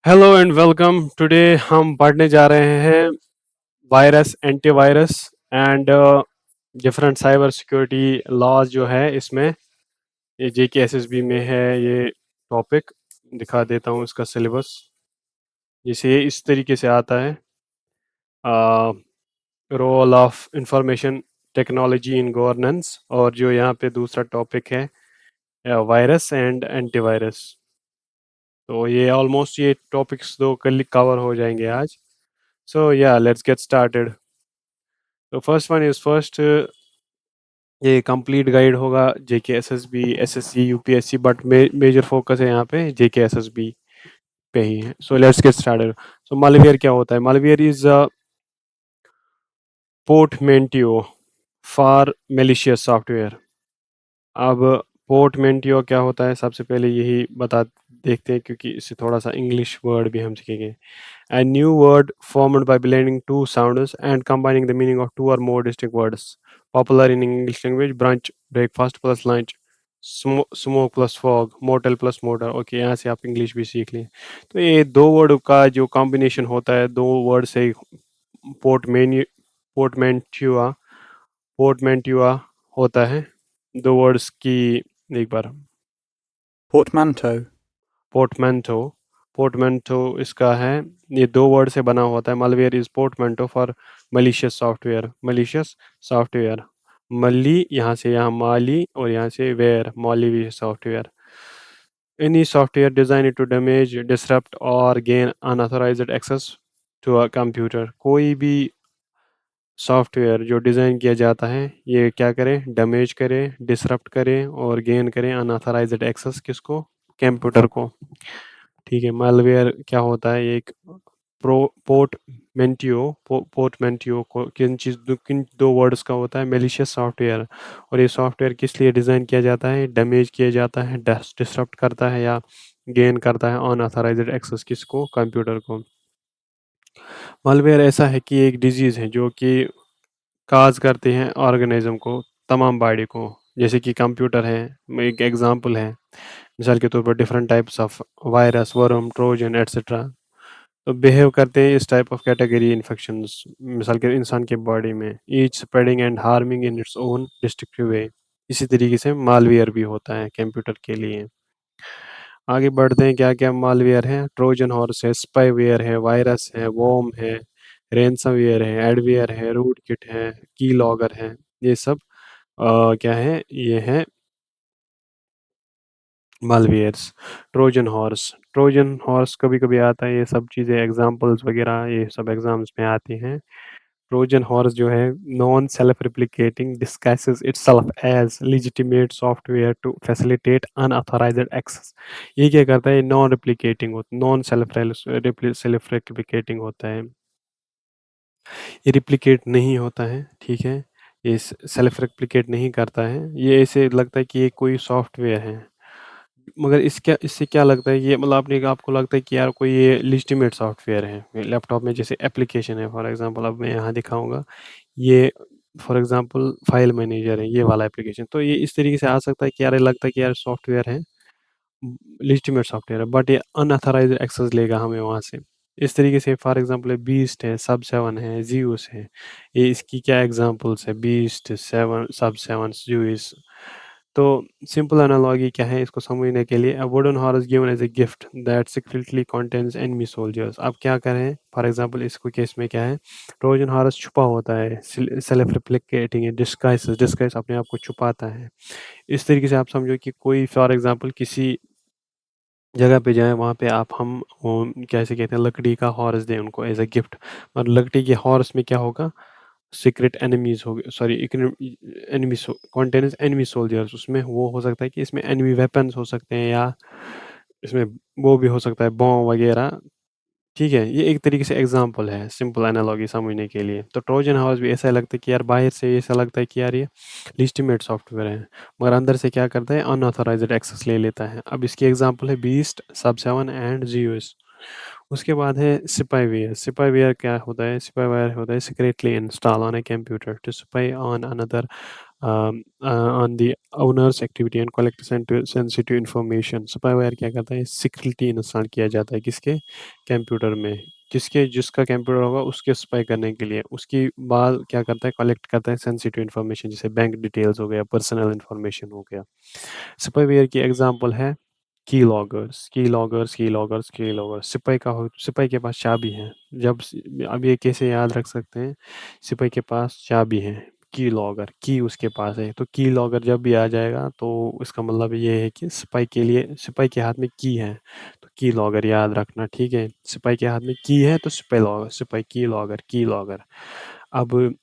Hello and welcome. Today हम पढ़ने जा रहे हैं virus, antivirus and different cyber security laws जो है इसमें। ये जेकेएसएसबी में है ये टॉपिक। दिखा देता हूँ इसका सिलेबस। जिसे ये इस तरीके से आता है। Role of information technology in governance, और जो यहाँ पे दूसरा टॉपिक है वायरस एंड एंटीवायरस। तो ये ऑलमोस्ट ये टॉपिक्स दो कल कवर हो जाएंगे आज। So yeah, let's get started. The first one is first, ये कंप्लीट गाइड होगा JK SSB, SSC, UPSC, but major focus है यहाँ पे जेके एसएसबी पे ही है। So let's get started. So malware क्या होता है? Malware is a portmanteau for malicious software. अब पोर्टमेंटियो क्या होता है, सबसे पहले यही बता देखते हैं, क्योंकि इससे थोड़ा सा इंग्लिश वर्ड भी हम सीखेंगे। A new word formed by blending two sounds and combining the meaning of two or more distinct words. Popular in English language: brunch, breakfast plus lunch, smoke plus fog, motel plus motor. Okay, यहाँ से आप English भी सीख लें। तो ये दो word का जो कॉम्बिनेशन होता है, दो वर्ड से पोर्टमेन्यू पोर्टमेंट्यूआ पोर्टमेंट्यूआ होता है। दो वर्ड्स की एक बार। Portmanteau. पोर्टमेंटो, पोर्टमेंटो इसका है। ये दो वर्ड से बना होता है। Malware is portmanteau for malicious software. Malicious software, मल्ली यहाँ से यहाँ माली, और यहाँ से वेयर मौलवी software. Any software design to damage, disrupt और gain unauthorized access to a computer. कोई भी सॉफ्टवेयर जो डिज़ाइन किया जाता है, ये क्या करे? डैमेज करे, डिसरप्ट करे और गेन करे अनऑथराइज्ड एक्सेस किसको? कंप्यूटर को। ठीक है। मालवेयर क्या होता है? ये एक प्रो पोर्टमेंटियो को किन दो वर्ड्स का होता है? Malicious software. और ये सॉफ्टवेयर किस लिए डिज़ाइन किया जाता है? डैमेज किया जाता है, डिसरप्ट करता है या गेन करता है अनऑथराइज्ड एक्सेस किसको? कंप्यूटर को। मालवेयर ऐसा है कि एक डिजीज़ है जो कि काज करते हैं ऑर्गेनिज्म को, तमाम बॉडी को। जैसे कि कंप्यूटर है, एक एग्जांपल है। मिसाल के तौर पर different types of virus, worm, Trojan etcetera, तो बिहेव करते हैं इस टाइप ऑफ कैटेगरी इन्फेक्शंस, मिसाल के इंसान के बॉडी में, each spreading and harming in its own destructive way. इसी तरीके से मालवेयर भी होता है कंप्यूटर के लिए। आगे बढ़ते हैं, क्या क्या मालवेयर है? ट्रोजन हॉर्स है, स्पाईवेयर है, वायरस है, वॉर्म है, रैनसमवेयर है, एडवेयर है, रूट किट है, की लॉगर है। ये सब क्या है? ये है मालवेयर्स। ट्रोजन हॉर्स कभी कभी आता है। ये सब चीज़ें एग्जांपल्स वगैरह ये सब एग्जाम्स में आती हैं। ट्रोजन हॉर्स जो है, non self replicating, disguises itself as legitimate software to facilitate unauthorized access. ये क्या करता है? नॉन रिप्लिकेटिंग होता, नॉन सेल्फ रिप्लिकेटिंग होता है। ये रिप्लिकेट नहीं होता है, ठीक है। ये सेल्फ रिप्लिकेट नहीं करता है। ये ऐसे लगता है कि ये कोई सॉफ्टवेयर है, मगर इससे क्या लगता है? ये मतलब आपने आपको लगता है कि यार कोई ये लेजिटिमेट सॉफ्टवेयर है लैपटॉप में, जैसे एप्लीकेशन है फॉर एग्जांपल। अब मैं यहाँ दिखाऊंगा ये, फॉर एग्जांपल फाइल मैनेजर है, ये वाला एप्लीकेशन। तो ये इस तरीके से आ सकता है कि यार ये लगता है कि यार सॉफ्टवेयर है, लेजिटिमेट सॉफ्टवेयर है, बट ये अनऑथराइज्ड एक्सेस लेगा हमें वहाँ से। इस तरीके से फॉर एग्जांपल बीस्ट है, सब सेवन है, जीयूस है। ये इसकी क्या एग्जांपल्स है? Beast, seven, sub seven, Zeus. तो सिंपल एनालॉजी क्या है इसको समझने के लिए? A wooden horse given as a gift that secretly contains enemy soldiers. अब क्या करें? फॉर एग्जांपल इसको केस में क्या है? ट्रोजन हॉर्स छुपा होता है, सेल्फ रिप्लिकेटिंग है, डिस्गाइस अपने आप को छुपाता है। इस तरीके से आप समझो कि कोई फॉर एग्जांपल किसी जगह पे जाएँ, वहाँ पे आप हम वो कैसे कहते हैं, लकड़ी का हॉर्स दें उनको एज़ अ गिफ्ट। और लकड़ी के हॉर्स में क्या होगा? सीक्रेट एनिमीज़ हो गए, sorry, enemy contains enemy soldiers. उसमें वो हो सकता है कि इसमें एनिमी वेपन्स हो सकते हैं, या इसमें वो भी हो सकता है बॉम्ब वगैरह। ठीक है, ये एक तरीके से एग्जांपल है, सिंपल एनालॉजी समझने के लिए। तो ट्रोजन हॉर्स भी ऐसा लगता है कि यार बाहर से ऐसा लगता है कि यार ये लीस्टिमेट सॉफ्टवेयर है, मगर अंदर से क्या करता है? अनऑथराइज्ड एक्सेस ले लेता है। अब इसकी एग्जांपल है बीस्ट, सब सेवन एंड जीओएस। उसके बाद है सिपाईवेयर। सिपाईवेयर क्या होता है? सिपाईवेयर होता है secretly install on a computer to spy on another on the owner's activity and collect sensitive information. Spyware क्या करता है, सीक्रेटली इंस्टॉल किया जाता है किसके कंप्यूटर में, जिसका कंप्यूटर होगा उसके स्पाई करने के लिए। उसकी बाद क्या करता है, कलेक्ट करता है सेंसिटिव इन्फॉर्मेशन, जैसे बैंक डिटेल्स हो गया, पर्सनल इन्फॉर्मेशन हो गया। स्पाईवेयर की एग्जांपल है की लॉगर्स, की लॉगर्स। सिपाही के पास चाबी है। अब ये कैसे याद रख सकते हैं, सिपाही के पास चाबी है, की लॉगर, की उसके पास है, तो की लॉगर जब भी आ जाएगा तो इसका मतलब ये है कि सिपाही के हाथ में की है, तो की लॉगर याद रखना, ठीक है। सिपाही के हाथ में की है तो सिपाही की लॉगर। अब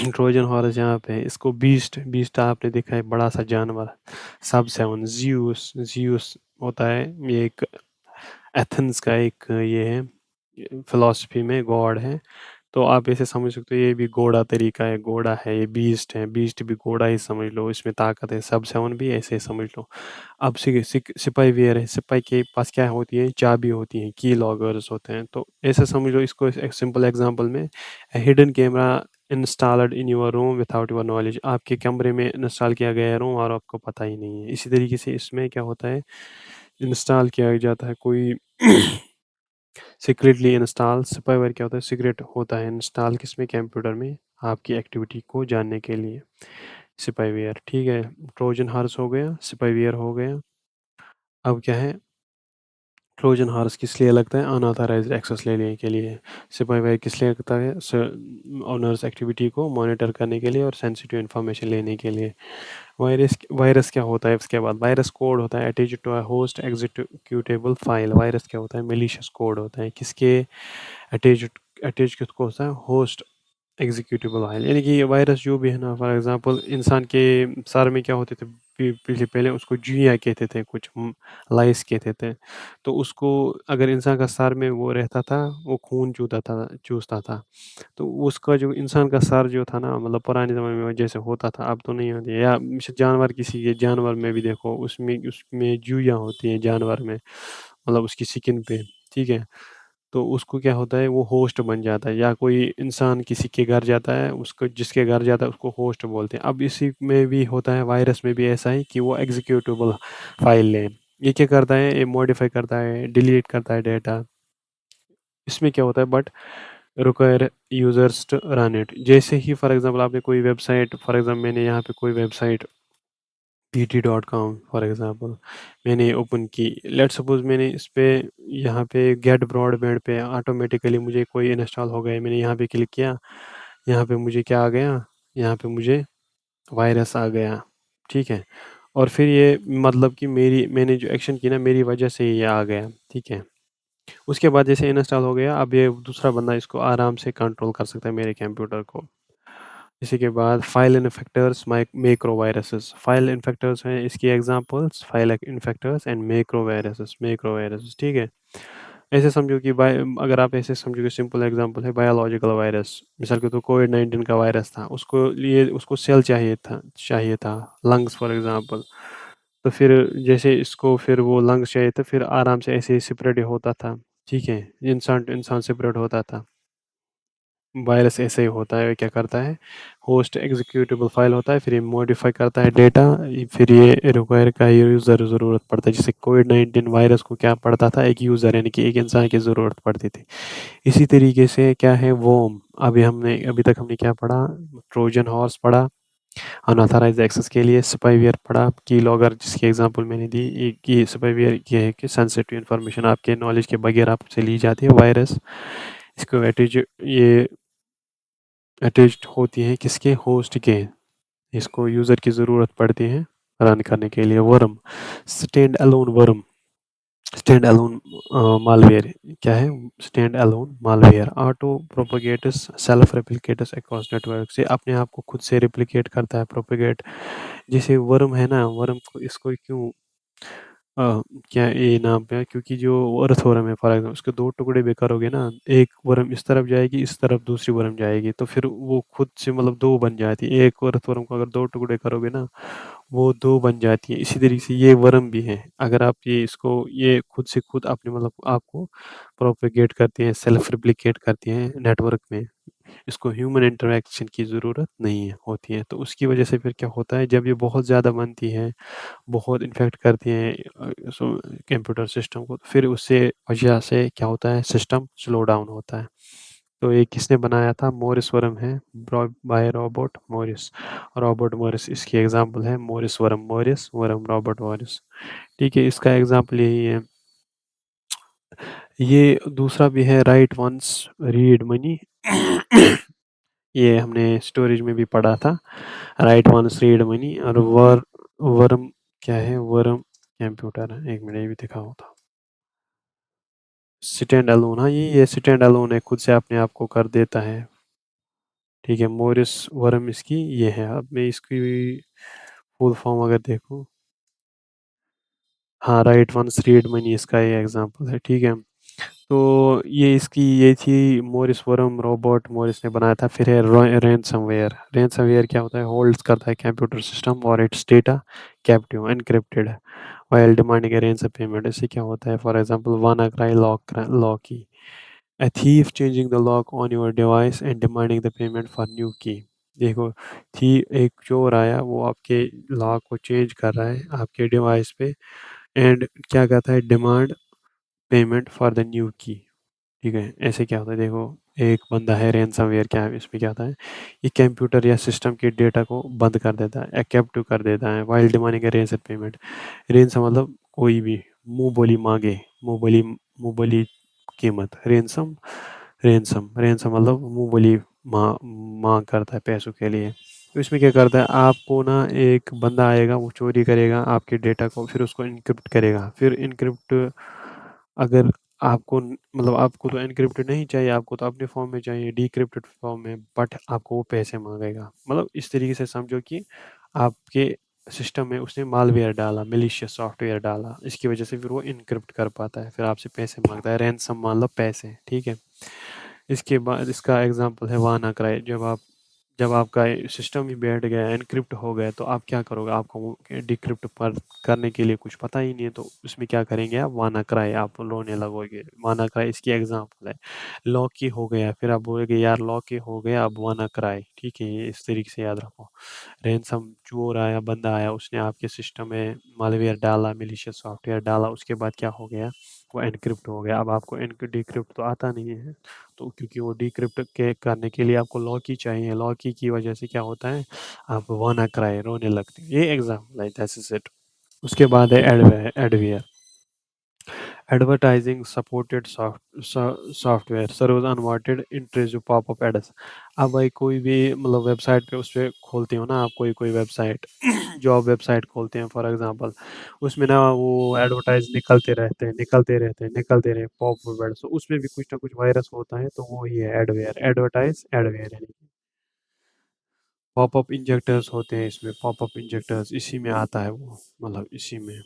ट्रोजन हॉर्स यहाँ पे है, इसको बीस्ट बीस्ट आपने देखा है, बड़ा सा जानवर। सब सेवन, जियूस जियूस होता है, ये एक एथेंस का एक ये है, फिलॉसफी में गॉड है। तो आप ऐसे समझ सकते हो ये भी घोड़ा तरीका है, घोड़ा है, ये बीस्ट है, बीस्ट भी घोड़ा ही समझ लो, इसमें ताकत है। सब सेवन भी ऐसे ही समझ लो। अब सिपाही वियर है, सिपाही के पास क्या होती है, चाबी होती है, की लॉगर्स होते हैं। तो ऐसे समझ लो इसको, एक सिंपल एग्जांपल में, hidden camera installed in your room without your knowledge, आपके कमरे में इंस्टॉल किया गया है रूम और आपको पता ही नहीं है। इसी तरीके से इसमें क्या होता है, इंस्टॉल किया जाता है कोई सीक्रेटली इंस्टॉल। स्पाईवेयर क्या होता है, सीक्रेट होता है इंस्टॉल किसमें, कंप्यूटर में, आपकी एक्टिविटी को जानने के लिए। स्पाईवेयर, ठीक है। ट्रोजन हॉर्स हो गया, स्पाईवेयर हो गया। अब क्या है, ट्रोजन हॉर्स किस लिए लगता है, अनऑथराइज्ड एक्सेस लेने के लिए। स्पाईवेयर किस लिए लगता है, ओनर्स एक्टिविटी को मॉनिटर करने के लिए और सेंसिटिव इन्फॉर्मेशन लेने के लिए। वायरस वायरस क्या होता है, इसके बाद वायरस कोड होता है attach to a host executable file. Virus क्या होता है, मेलिशियस कोड होता है, किसके अटैच अटैच किसको होता है, होस्ट एग्जीक्यूटेबल फाइल। यानी कि ये वायरस जो भी है ना, फॉर एग्जांपल इंसान के सर में क्या होते थे, पीछे पहले उसको जुइयाँ कहते थे, कुछ लाइस कहते थे। तो उसको अगर इंसान का सर में वो रहता था, वो खून चूसता था। तो उसका जो इंसान का सर जो था ना, मतलब पुराने ज़माने में जैसे होता था, अब तो नहीं होती है। या जानवर, किसी के जानवर में भी देखो, उसमें उसमें जुइयाँ होती हैं जानवर में, मतलब उसकी स्किन पे, ठीक है। तो उसको क्या होता है, वो होस्ट बन जाता है। या कोई इंसान किसी के घर जाता है, उसको जिसके घर जाता है उसको होस्ट बोलते हैं। अब इसी में भी होता है, वायरस में भी ऐसा है कि वो एग्जीक्यूटेबल फाइल ले, ये क्या करता है, ये मॉडिफाई करता है, डिलीट करता है डेटा। इसमें क्या होता है, but require users to run it. जैसे ही फॉर एग्जांपल आपने कोई वेबसाइट, फॉर एग्जांपल मैंने यहाँ पे कोई वेबसाइट pt.com फॉर एग्जांपल मैंने ओपन की, लेट्स सपोज मैंने इस पे यहाँ पे गेट ब्रॉडबैंड पे ऑटोमेटिकली मुझे कोई इंस्टॉल हो गया, मैंने यहाँ पे क्लिक किया, यहाँ पे मुझे क्या आ गया, यहाँ पे मुझे वायरस आ गया, ठीक है। और फिर ये मतलब कि मैंने जो एक्शन की ना, मेरी वजह से ये आ गया, ठीक है। उसके बाद जैसे इंस्टॉल हो गया, अब ये दूसरा बंदा इसको आराम से कंट्रोल कर सकता है मेरे कंप्यूटर को। इसी के बाद file infectors, macro viruses. File infectors हैं इसकी examples, file infectors and macro viruses, ठीक है। ऐसे समझो कि अगर आप ऐसे समझो कि सिंपल एग्जांपल है बायोलॉजिकल वायरस, मिसाल के तो कोविड-19 का वायरस था, उसको सेल चाहिए था लंग्स फॉर एग्जांपल। तो फिर जैसे इसको फिर वो लंग्स चाहिए, तो फिर आराम से ऐसे ही स्प्रेड होता था, ठीक है। इंसान टू इंसान स्प्रेड होता था। वायरस ऐसे ही होता है, क्या करता है, होस्ट एग्जीक्यूटेबल फाइल होता है, फिर ये मॉडिफाई करता है डेटा, फिर ये रिक्वायर का यूज़र ज़रूरत पड़ता है। जैसे कोविड-19 वायरस को क्या पड़ता था, एक यूज़र यानी कि एक इंसान की ज़रूरत पड़ती थी। इसी तरीके से क्या है, वॉर्म। अभी तक हमने क्या पढ़ा, ट्रोजन हॉर्स पढ़ा, अनऑथराइज्ड एक्सेस के लिए स्पाईवेयर पढ़ा, की लॉगर जिसकी एग्जांपल मैंने दी। एक ये स्पाईवेयर ये है कि सेंसिटिव इन्फॉर्मेशन आपके नॉलेज के बगैर आपसे ली जाती है, वायरस। इसको ये अटैच्ड होती हैं किसके, होस्ट के। इसको यूज़र की ज़रूरत पड़ती है रन करने के लिए। Worm, stand alone worm, stand alone malware क्या है, stand alone malware auto propagates self replicates across network, से अपने आप को खुद से रेप्लिकेट करता है, प्रोपोगेट। जैसे वर्म है ना, वर्म को इसको क्यों क्या ये नाम पे है, क्योंकि जो अर्थवर्म है फॉर एग्जाम्पल, उसके दो टुकड़े भी करोगे ना, एक वर्म इस तरफ जाएगी, इस तरफ दूसरी वर्म जाएगी, तो फिर वो खुद से मतलब दो बन जाती है। एक अर्थवर्म को अगर दो टुकड़े करोगे ना, वो दो बन जाती है। इसी तरीके से ये वर्म भी है, अगर आप ये खुद से खुद अपने मतलब आपको प्रोपेगेट करती हैं, सेल्फ रिप्लिकेट करती हैं नेटवर्क में, इसको ह्यूमन इंटरैक्शन की ज़रूरत नहीं है होती है। तो उसकी वजह से फिर क्या होता है जब ये बहुत ज़्यादा बनती है, बहुत इन्फेक्ट करती हैं कंप्यूटर सिस्टम को, फिर उससे वजह से क्या होता है सिस्टम स्लो डाउन होता है। तो ये किसने बनाया था? मॉरिस वरम है, by Robert Morris. Robert Morris इसकी एग्ज़ाम्पल है, मॉरिस वरम रॉबर्ट मॉरिस। ठीक है, इसका एग्ज़ाम्पल यही है। ये दूसरा भी है, राइट वंस रीड मनी। ये हमने स्टोरेज में भी पढ़ा था, राइट वंस रीड मनी। और वर्म क्या है? वर्म कंप्यूटर है, 1 मिनट ये भी दिखा होता। स्टैंड अलोन, हाँ ये स्टैंड अलोन है, खुद से अपने आप को कर देता है। ठीक है, मोरिस वर्म इसकी ये है। अब मैं इसकी फुल फॉर्म अगर देखूँ, हाँ, राइट वंस रीड मनी इसका ये एग्जांपल है। ठीक है, तो ये इसकी ये थी मोरिस वरम, रॉबर्ट मॉरिस ने बनाया था। फिर है रैनसमवेयर। रैनसमवेयर क्या होता है? होल्ड्स करता है कंप्यूटर सिस्टम और its data captive encrypted while demanding a range payment. इससे क्या होता है? For example WannaCry Locky, a thief changing the lock on your device and demanding the payment for new key। देखो, थी एक चोर आया, वो आपके लॉक को चेंज कर रहा है आपके डिवाइस पे, एंड क्या कहता है? Demand payment for the new की। ठीक है, ऐसे क्या होता है? देखो, एक बंदा है रैनसमवेयर, क्या है इसमें क्या होता है? ये कंप्यूटर या सिस्टम के डेटा को बंद कर देता है, कैप्टिव कर देता है, while demanding range payment. Range मतलब कोई भी मुंह बोली मांगे, मुंह बोली कीमत। रेंसम, रेंसम मतलब मुंह बोली मांग करता है पैसों के लिए। तो इसमें क्या करता है? आपको ना एक बंदा आएगा, वो चोरी करेगा आपके डेटा को, फिर उसको इनक्रिप्ट करेगा। फिर इनक्रिप्ट अगर आपको मतलब आपको तो एनक्रिप्टेड नहीं चाहिए, आपको तो अपने फॉर्म में चाहिए, डिक्रिप्टेड फॉर्म में, बट आपको वो पैसे मांगेगा। मतलब इस तरीके से समझो कि आपके सिस्टम में उसने मालवेयर डाला, मेलिशियस सॉफ्टवेयर डाला, इसकी वजह से फिर वो इनक्रिप्ट कर पाता है, फिर आपसे पैसे मांगता है। रैंसम मान लो पैसे। ठीक है, इसके बाद इसका एग्जांपल है वानाक्राई। जब आपका सिस्टम ही बैठ गया, एनक्रिप्ट हो गया, तो आप क्या करोगे? आपको वो डिक्रिप्ट पर करने के लिए कुछ पता ही नहीं है, तो उसमें क्या करेंगे आप? वानाक्राई, आप रोने लगोगे। वानाक्राई इसकी एग्जांपल है। लॉकी हो गया, फिर आप बोलोगे यार लॉकी हो गया, अब वानाक्राई। ठीक है, ये इस तरीके से याद रखो। रैनसम चोर आया, बंदा आया, उसने आपके सिस्टम में मालवेयर डाला, मिलिशियस सॉफ्टवेयर डाला, उसके बाद क्या हो गया? वो एनक्रिप्ट हो गया। अब आपको डिक्रिप्ट तो आता नहीं है, तो क्योंकि वो डिक्रिप्ट के करने के लिए आपको लॉकी चाहिए। लॉकी की वजह से क्या होता है? आप वाना क्राई, रोने लगते हैं। ये एग्जाम्पल है, दैट्स इज इट। उसके बाद है adware. Advertising supported software serves unwanted intrusive popup ads. अब भाई कोई भी मतलब वेबसाइट पे उस पे खोलते हो ना आप, कोई कोई वेबसाइट जो आप वेबसाइट खोलते हैं फॉर एग्जांपल, उसमें ना वो एडवर्टाइज निकलते रहे पॉपअप एड्स। तो उसमें भी कुछ ना कुछ वायरस होता है, तो वो ही है एडवेयर, एडवर्टाइज एडवेयर है। पॉपअप इंजेक्टर्स होते हैं इसमें, पॉपअप इंजेक्टर्स इसी में आता है वो, मतलब इसी में।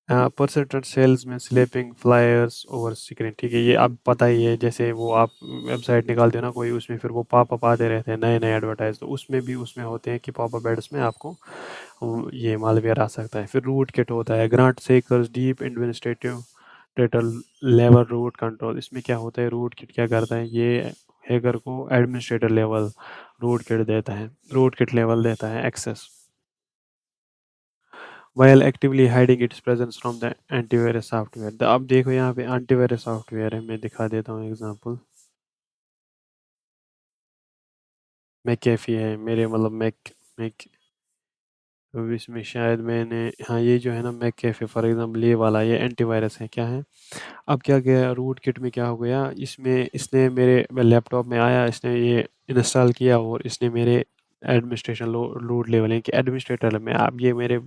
परसेंटेज सेल्स में स्लैपिंग फ्लायर्स ओवर स्क्रीन। ठीक है, ये अब पता ही है, जैसे वो आप वेबसाइट निकालते हो ना कोई, उसमें फिर वो पॉपअप आते रहते हैं नए नए एडवर्टाइज, तो उसमें भी उसमें होते हैं कि पॉपअप एड्स में आपको ये मालवेयर आ सकता है। फिर रूट किट होता है, grant seekers deep administrative total level root control. इसमें क्या होता है? रूट किट क्या करता है? ये हैकर को एडमिनिस्ट्रेटर लेवल रूट किट देता है, रूट किट लेवल देता है access, while actively hiding its presence from the antivirus software. तो अब देखो यहाँ पे एंटीवायरस सॉफ्टवेयर है, मैं दिखा देता हूँ एग्जांपल। मैकेफी है मेरे मतलब मैक तो इसमें शायद मैंने, हाँ ये जो है ना मैकेफी फॉर एग्जांपल, ये वाला ये एंटीवायरस है। क्या है? अब क्या गया रूट किट में, क्या हो गया इसमें? इसने मेरे लैपटॉप में आया, इसने ये इंस्टॉल किया और इसने मेरे एडमिनिस्ट्रेशन रूट लेवल है कि एडमिनिस्ट्रेटर में अब ये मेरे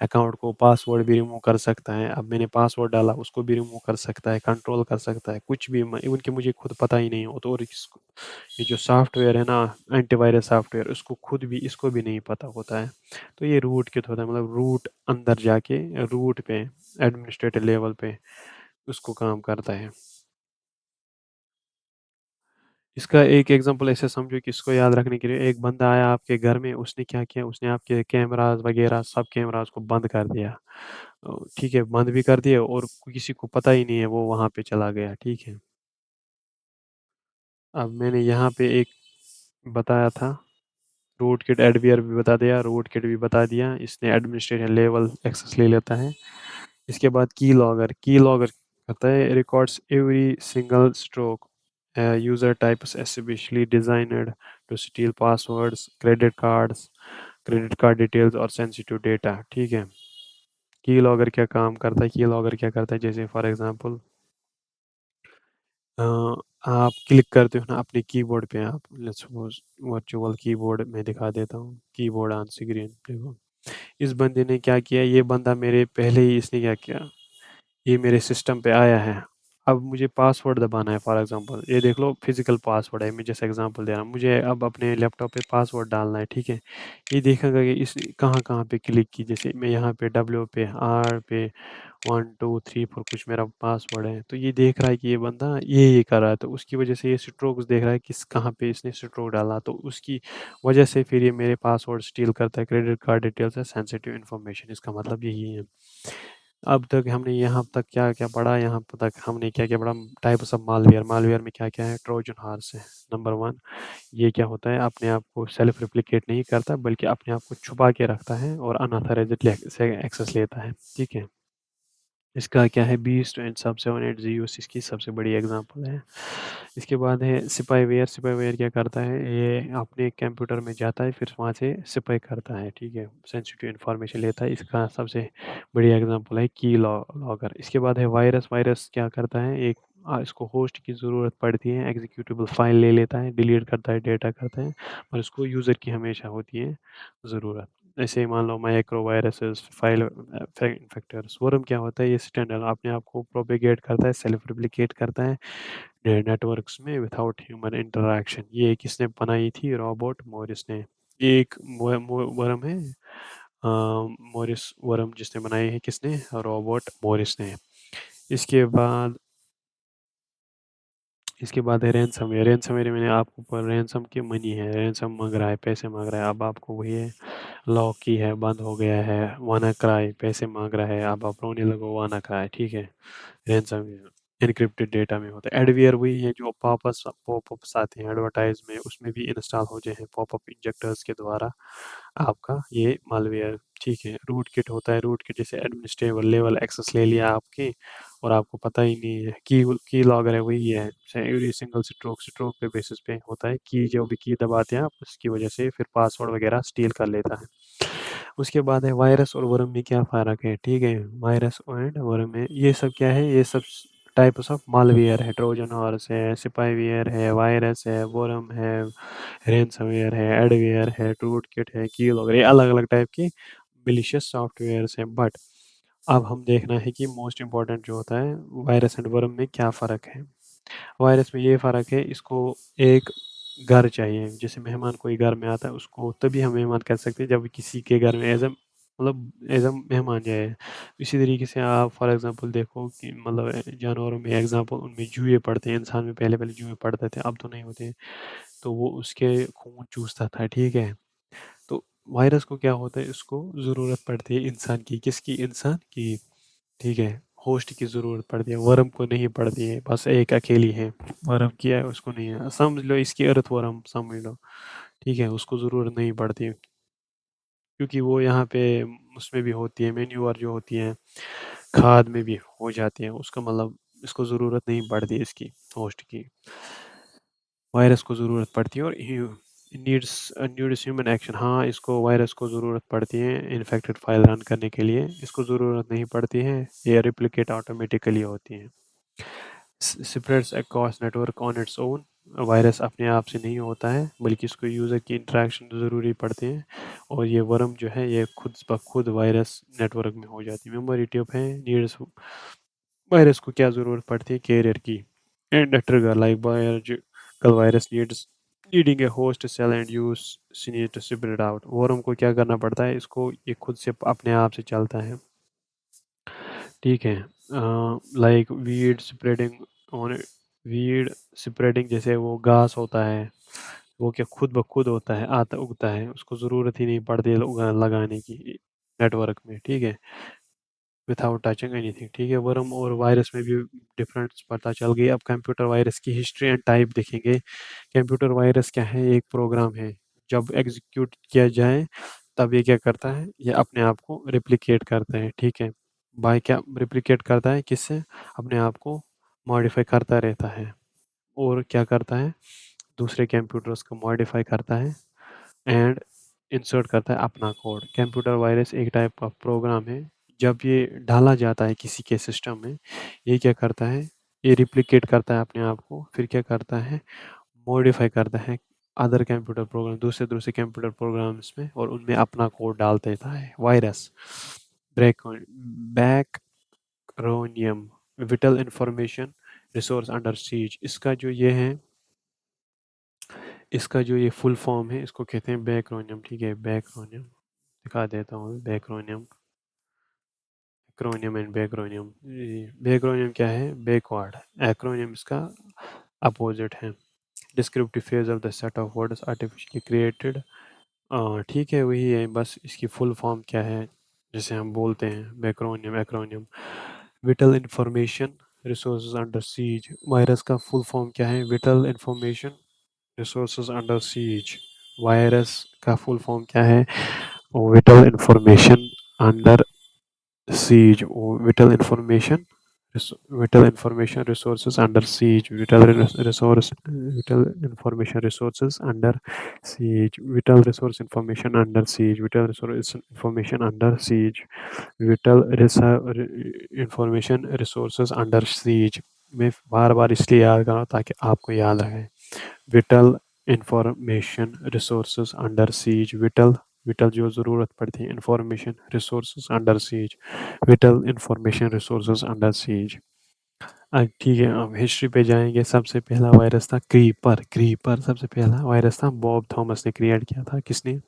अकाउंट को पासवर्ड भी रिमूव कर सकता है। अब मैंने पासवर्ड डाला, उसको भी रिमूव कर सकता है, कंट्रोल कर सकता है, कुछ भी इवन कि मुझे खुद पता ही नहीं हो तो। और ये जो सॉफ्टवेयर है ना, एंटीवायरस सॉफ्टवेयर, उसको खुद भी इसको भी नहीं पता होता है। तो ये रूट किट होता है, मतलब रूट अंदर जाके रूट पे एडमिनिस्ट्रेटर लेवल पे उसको काम करता है। इसका एक एग्जांपल ऐसे समझो कि इसको याद रखने के लिए, एक बंदा आया आपके घर में, उसने क्या किया? उसने आपके कैमरास वगैरह सब कैमरास को बंद कर दिया। ठीक है, बंद भी कर दिए और किसी को पता ही नहीं है, वो वहाँ पे चला गया। ठीक है, अब मैंने यहाँ पे एक बताया था, रूटकिट एडवेयर भी बता दिया, रूटकिट भी बता दिया, इसने एडमिनिस्ट्रेशन लेवल एक्सेस ले लेता है। इसके बाद की लॉगर करता है records every single stroke user types specially designed to steal passwords credit card details और सेंसिटिव डेटा। ठीक है, की लॉगर क्या काम करता है, की लॉगर क्या करता है, जैसे फॉर एग्जांपल आप क्लिक करते हो ना अपने कीबोर्ड पे, आप लेट्स सपोज वर्चुअल कीबोर्ड में दिखा देता हूँ, कीबोर्ड ऑन स्क्रीन देखो, इस बंदे ने क्या किया, ये बंदा मेरे पहले ही इसने क्या किया, ये मेरे सिस्टम पे आया है। अब मुझे पासवर्ड दबाना है, फॉर एग्जांपल ये देख लो फिजिकल पासवर्ड है, मैं जैसे एग्जांपल दे रहा हूँ, मुझे अब अपने लैपटॉप पे पासवर्ड डालना है। ठीक है, ये देखेगा कि इस कहाँ कहाँ पे क्लिक की, जैसे मैं यहाँ पे डब्ल्यू पे आर पे 1 2 3 4 कुछ मेरा पासवर्ड है, तो ये देख रहा है कि ये बंदा ये कर रहा है, तो उसकी वजह से ये स्ट्रोक्स देख रहा है किस कहाँ पे इसने स्ट्रोक डाला, तो उसकी वजह से फिर ये मेरे पासवर्ड स्टील करता है, क्रेडिट कार्ड डिटेल्स है, सेंसिटिव इन्फॉर्मेशन, इसका मतलब यही है। अब तक हमने यहाँ तक क्या क्या पढ़ा, यहाँ तक हमने क्या क्या पढ़ा, टाइप्स ऑफ मालवेयर, मालवेयर में क्या क्या है, ट्रोजन हॉर्स है नंबर वन। ये क्या होता है, अपने आप को सेल्फ रिप्लिकेट नहीं करता बल्कि अपने आप को छुपा के रखता है और अनऑथराइज्ड से एक्सेस लेता है। ठीक है, इसका क्या है, बीस्ट एंड सब 780 इसकी सबसे बड़ी एग्जांपल है। इसके बाद है सिपाहीवेयर, सिपाहीवेयर क्या करता है, ये अपने कंप्यूटर में जाता है फिर वहाँ से सिपाही करता है। ठीक है, सेंसिटिव इन्फॉर्मेशन लेता है, इसका सबसे बड़ी एग्जांपल है की लॉगर। इसके बाद है वायरस, वायरस क्या करता है, एक इसको होस्ट की ज़रूरत पड़ती है, एग्जीक्यूटेबल फाइल ले लेता है, डिलीट करता है, डेटा करता है, पर उसको यूज़र की हमेशा होती है ज़रूरत। ऐसे ही मान लो माइक्रो वायरसेस, फाइल इन्फेक्टर्स। वर्म क्या होता है, ये स्टैंडर्ड अपने आप को प्रोपेगेट करता है, सेल्फ रिप्लिकेट करता है नेटवर्क्स में विदाउट ह्यूमन इंटरैक्शन। ये किसने बनाई थी, रॉबर्ट मॉरिस ने। ये एक वर्म है, मॉरिस वर्म, जिसने बनाई है किसने, रॉबर्ट मॉरिस ने। इसके बाद इसके बाद है रैनसमवेयर, रैनसमवेयर मैंने आपको ऊपर रैनसम की मनी है, रैनसम मांग रहा है, पैसे मांग रहा है, अब आपको वही है, लॉक की है, बंद हो गया है, वाना क्राई पैसे मांग रहा है, अब आप रोने लगो, वाना क्राई। ठीक है, रैनसमवेयर एन्क्रिप्टेड डेटा में होता है। एडवेयर वही है जो पॉपअप्स आते हैं एडवर्टाइज में, उसमें भी इंस्टॉल हो जाए हैं पॉपअप इंजेक्टर्स के द्वारा आपका ये मालवेयर। ठीक है, रूट किट होता है, रूट किट जैसे एडमिनिस्ट्रेबल लेवल एक्सेस ले लिया आपकी और आपको पता ही नहीं है। की लॉगर है वही है, एवरी सिंगल स्ट्रोक पे बेसिस पे होता है, की जो भी की दबाते हैं आप उसकी वजह से फिर पासवर्ड वगैरह स्टील कर लेता है। उसके बाद है वायरस और वर्म में क्या फ़र्क है। ठीक है, वायरस एंड वर्म में ये सब क्या है, ये सब टाइप्स ऑफ मालवेयर है, ट्रोजन हॉर्स है, स्पाईवेयर है, वायरस है, वर्म है, रैनसमवेयर है, एडवेयर है, टूटकिट है, कील वगैरह, ये अलग अलग टाइप की मिलिशियस सॉफ्टवेयर्स हैं। बट अब हम देखना है कि मोस्ट इम्पॉर्टेंट जो होता है, वायरस एंड वर्म में क्या फ़र्क है। वायरस में ये फ़र्क है, इसको एक घर चाहिए, जैसे मेहमान कोई घर में आता है उसको तभी हम मेहमान कह सकते हैं जब किसी के घर में एज ए मतलब एज अ मेहमान जाए। इसी तरीके से आप फॉर एग्जांपल देखो कि मतलब जानवरों में एग्जांपल उनमें जूए पड़ते हैं, इंसान में पहले पहले जूए पड़ते थे, अब तो नहीं होते, तो वो उसके खून चूसता था। ठीक है, तो वायरस को क्या होता है, इसको ज़रूरत पड़ती है इंसान की, किसकी, इंसान की। ठीक है, होस्ट की ज़रूरत पड़ती है, वर्म को नहीं पड़ती है, बस एक अकेली है, वर्म किया है उसको नहीं है, समझ लो इसकी अर्थ वर्म समझ लो। ठीक है, उसको ज़रूरत नहीं पड़ती है, क्योंकि वो यहाँ पे उसमें भी होती है, मेन्यूअर जो होती है खाद में भी हो जाती है, उसका मतलब इसको ज़रूरत नहीं पड़ती इसकी, होस्ट की। वायरस को ज़रूरत पड़ती है और नीड्स ह्यूमन एक्शन, हाँ इसको वायरस को ज़रूरत पड़ती है इन्फेक्टेड फाइल रन करने के लिए, इसको ज़रूरत नहीं पड़ती है, ये रिप्लिकेट ऑटोमेटिकली होती है। Spreads across network on its own, virus अपने आप से नहीं होता है बल्कि इसको यूज़र की इंटरेक्शन ज़रूरी पड़ती है, और ये वर्म जो है ये खुद ब खुद वायरस नेटवर्क में हो जाती है। मेमोरी टिप है, नीड्स, वायरस को क्या ज़रूरत पड़ती है, कैरियर की, and trigger like biological virus needing a host cell and use need to spread out. Worm को क्या करना पड़ता है, इसको ये खुद से अपने आप से चलता है। ठीक है, लाइक वीड स्प्रेडिंग, जैसे वो घास होता है, वो क्या खुद ब खुद होता है, आता उगता है, उसको ज़रूरत ही नहीं पड़ती है लगाने की नेटवर्क में। ठीक है, विथआउट टचिंग एनीथिंग। ठीक है, वर्म और वायरस में भी डिफरेंस पता चल गई। अब कंप्यूटर वायरस की हिस्ट्री एंड टाइप देखेंगे। कंप्यूटर वायरस क्या है? एक प्रोग्राम है, जब एग्जीक्यूट किया जाए तब ये क्या करता है? ये अपने आप को रेप्लिकेट करता है, ठीक है? बाय क्या रेप्लिकेट करता है? किससे? अपने आप को मॉडिफाई करता रहता है और क्या करता है? दूसरे कंप्यूटर्स को मॉडिफाई करता है एंड इंसर्ट करता है अपना कोड। कंप्यूटर वायरस एक टाइप का प्रोग्राम है, जब ये डाला जाता है किसी के सिस्टम में, ये क्या करता है? ये रिप्लिकेट करता है अपने आप को, फिर क्या करता है? मॉडिफाई करता है अदर कंप्यूटर प्रोग्राम, दूसरे दूसरे कंप्यूटर प्रोग्राम्स में, और उनमें अपना कोड डाल देता है। Virus break backronym vital information resource under siege, इसका जो ये फुल फॉर्म है, इसको कहते हैं बैकरोनियम, ठीक है? बैकरोनियम दिखा देता हूँ। बैकरोनियम, एक्रोनियम एंड बैकरोनियम। बैकरोनियम क्या है? बैकवर्ड। एक्रोनियम इसका अपोजिट है। Descriptive phase of the set of words artificially created. ठीक है, वही है, बस इसकी फुल फॉर्म क्या है जिसे हम बोलते हैं backronym, acronym. Vital information resources under siege, virus का फुल फॉर्म क्या है? Vital information resources under siege. Virus का फुल फॉर्म क्या है? Vital information under siege or vital information resources under siege. Vital information resources under siege. Vital resource information under siege. Vital resource information under siege. Information resources under siege. मैं बार बार इसलिए याद कर रहा हूँ ताकि आपको याद रहे। Whittle information resources under seize. Whittle whittle जो ज़रूरत पड़ती है, information resources under seize. Whittle information resources under seize. अब ठीक है, अब हिस्ट्री पे जाएंगे। सबसे पहला वायरस था क्रीपर। क्रीपर सबसे पहला वायरस था, बॉब थॉमस ने क्रिएट किया था। किसने?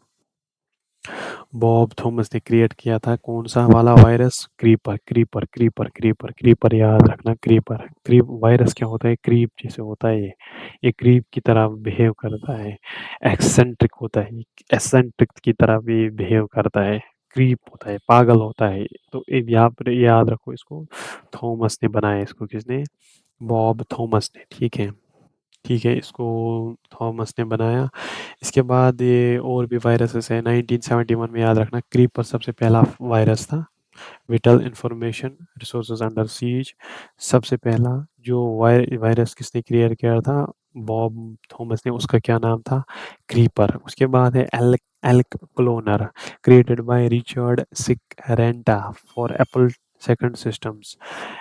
बॉब थॉमस ने क्रिएट किया था। कौन सा वाला virus? Creeper, creeper, creeper, creeper, creeper, याद रखना। क्रीपर, क्रीप वायरस क्या होता है? क्रीप जैसे होता है ये क्रीप की तरह बिहेव करता है। एक्सेंट्रिक होता है, एसेंट्रिक की तरह भी बिहेव करता है। क्रीप होता है, पागल होता है। तो यहाँ पर याद रखो इसको। थॉमस ने बनाया इसको। किसने? बॉब थॉमस ने, ठीक है? ठीक है, इसको थॉमस ने बनाया। इसके बाद ये और भी वायरसेस हैं। 1971 में, याद रखना, क्रीपर सबसे पहला वायरस था। Whittle information resources under seize, सबसे पहला जो वायरस किसने क्रिएट किया था? बॉब थॉमस ने। उसका क्या नाम था? क्रीपर। उसके बाद है elk elk cloner, created by Richard Skrenta for Apple second systems.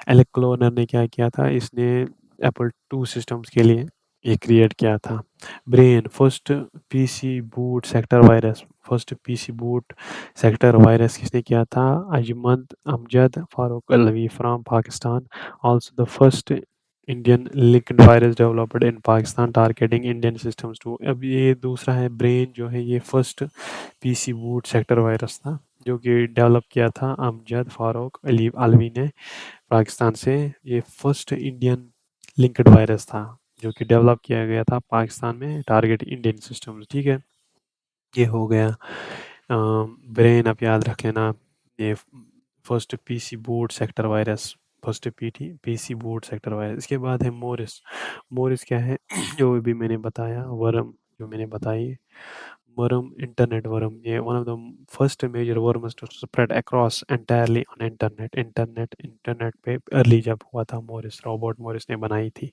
Elk cloner ने क्या किया था? इसने एप्पल टू सिस्टम्स के लिए ये क्रिएट किया था। Brain first PC boot sector virus. First PC boot sector virus किसने किया था? Azmat Amjad Farooq Alvi from Pakistan. Also the first Indian linked virus developed in Pakistan targeting Indian systems too. अब ये दूसरा है ब्रेन, जो है ये first PC boot sector virus था, जो कि डेवलप किया था अमजद फारूक अली अलवी ने पाकिस्तान से। ये फर्स्ट इंडियन लिंक्ड वायरस था जो कि डेवलप किया गया था पाकिस्तान में, टारगेट इंडियन सिस्टम्स, ठीक है? ये हो गया ब्रेन। आप याद रख लेना। ये first PC boot sector virus, first PC boot sector virus. इसके बाद है मोरिस। मोरिस क्या है? जो भी मैंने बताया, वर्म जो मैंने बताई, worm, internet worm, ये one of the first major worms to spread across entirely on internet पे अर्ली जब हुआ था। मोरिस, रॉबर्ट मोरिस ने बनाई थी।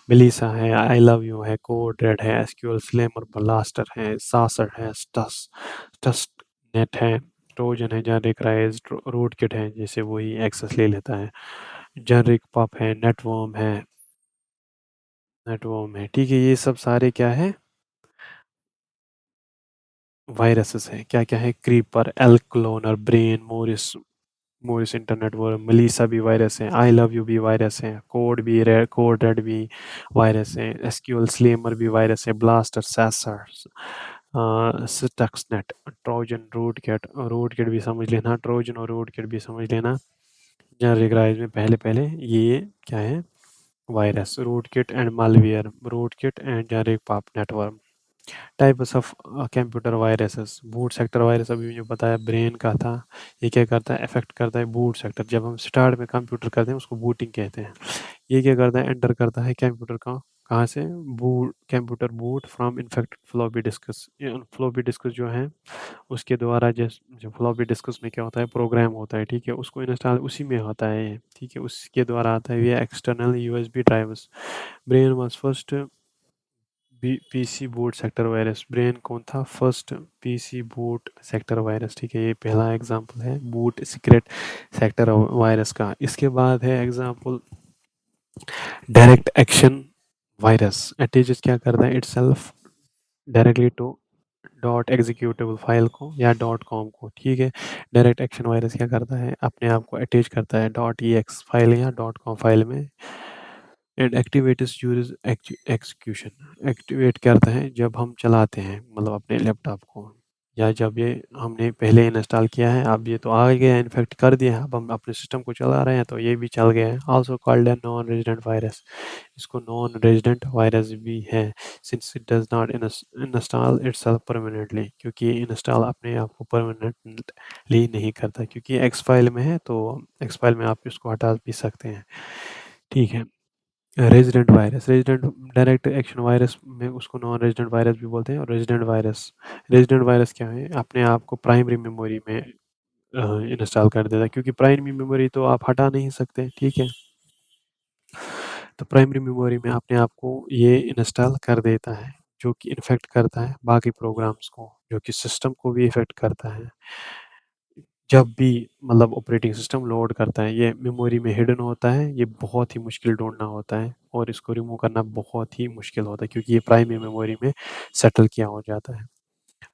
मेलिसा है, आई लव यू है, कोड रेड है, एसक्यूएल फ्लेम और ब्लास्टर है, सासर है, टस्ट नेट है, ट्रोजन है, जेनरिक राइज, रूट किट है, जैसे वही एक्सेस ले लेता है, जेनरिक पप है, नेटवर्म है, ठीक है? ये सब सारे क्या है? वायरसेस हैं। क्या क्या है? Creeper, elk cloner, brain, Morris, Morris internet worm, Melissa भी वायरस है, आई लव यू भी वायरस है, कोड रेड भी वायरस है, एसक्यूएल स्लेमर भी वायरस है, Blaster, Sasser, Stuxnet, Trojan, rootkit भी समझ लेना, ट्रोजन और रूट किट भी समझ लेना। जेनरिक राइज में पहले पहले ये क्या है? Virus, rootkit and malware, rootkit and generic pop network. Types of computer viruses. Boot sector virus अभी जो बताया ब्रेन का था। ये क्या करता है? अफेक्ट करता है बूट सेक्टर। जब हम स्टार्ट में कंप्यूटर करते हैं उसको बूटिंग कहते हैं। ये क्या करता है, एंटर करता है कंप्यूटर का, कहाँ से, boot, computer boot from infected floppy discuss. ये फ्लॉपी डिस्कस जो है उसके द्वारा, जो फ्लॉपी डिस्कस में क्या होता है, प्रोग्राम होता है, ठीक है, उसको इंस्टॉल उसी में होता है ये, ठीक है, उसके द्वारा आता है ये external USB drivers. Brain was first PC boot sector virus. Brain कौन था, first PC boot sector virus, ठीक है, ये पहला एग्जांपल है बूट सीक्रेट सेक्टर वायरस का। इसके बाद है example direct action virus. Attaches क्या करता है, itself directly to dot executable file को या डॉट कॉम को, ठीक है। डायरेक्ट एक्शन वायरस क्या करता है, अपने आप को अटैच करता है डॉट ई एक्स फाइल या डॉट कॉम फाइल में। And activates use execution. Activate करता है जब हम चलाते हैं, मतलब अपने लैपटॉप को, या जब ये हमने पहले इंस्टॉल किया है, अब ये तो आ गया है, इन्फेक्ट कर दिया है, अब हम अपने सिस्टम को चला रहे हैं तो ये भी चल गया है। Also called a non resident virus. इसको नॉन रेजिडेंट वायरस भी है, since it does not install itself permanently, क्योंकि ये इंस्टॉल अपने आप को परमानेंटली नहीं करता, क्योंकि एक्स फाइल में है तो एक्स फाइल में आप इसको हटा भी सकते हैं, ठीक है। Resident virus, resident direct action virus में उसको नॉन रेजिडेंट वायरस भी बोलते हैं। और रेजिडेंट वायरस क्या है, अपने आप को प्राइमरी मेमोरी में इंस्टॉल कर देता है, क्योंकि प्राइमरी मेमोरी तो आप हटा नहीं सकते, ठीक है। तो प्राइमरी मेमोरी में अपने आप को ये इंस्टॉल कर देता है, जो कि इन्फेक्ट करता है बाकी प्रोग्राम्स को, जो कि सिस्टम को भी इफेक्ट करता है। जब भी मतलब ऑपरेटिंग सिस्टम लोड करता है, ये मेमोरी में हिडन होता है, ये बहुत ही मुश्किल ढूंढना होता है और इसको रिमूव करना बहुत ही मुश्किल होता है, क्योंकि ये प्राइमरी मेमोरी में सेटल किया हो जाता है।